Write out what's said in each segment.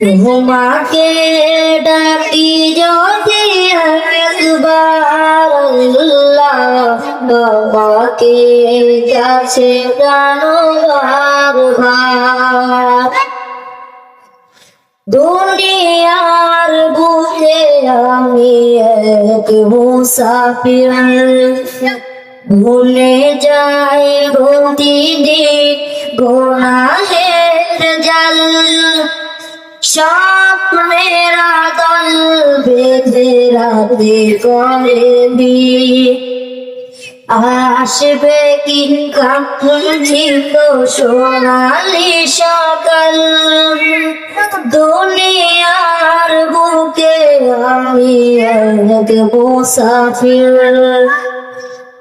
তোমাকে ডাকি যদি একবার আল্লাহ, তোমাকে কাছে প্রাণবার ভার। দুনিয়ার বুকে আমি এক মুসাফির, ভুলে যাই প্রতিদিন গুনাহের জাল। স্বপ্নের আদল বেঁধে রাতে করে আসবে কি কাঙ্ক্ষিত সোনালি সকাল। দুনিয়ার বুকে আমি এক মুসাফির,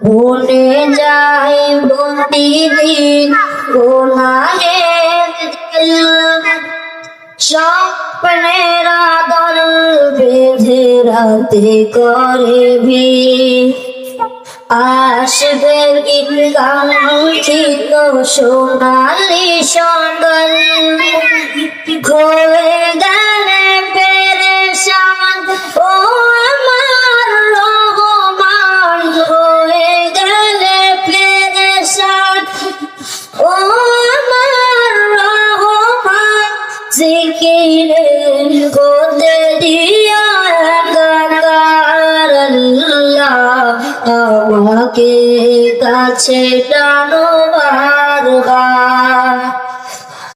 ভুলে যাই প্রতিদিন গুনাহের জাল। স্বপ্নের আদল বেঁধে রাতে করে আসবে কাঙ্ক্ষিত সোনালি সকাল। ঘরে গেলে পেরেশান ও আমার রহমান, হয়ে গেলে পেরেশান ও আমার রহমান। জিকিরের গোদে দিয়া একাকার আল্লাহ, আমাকে কাছে টানো বারবার।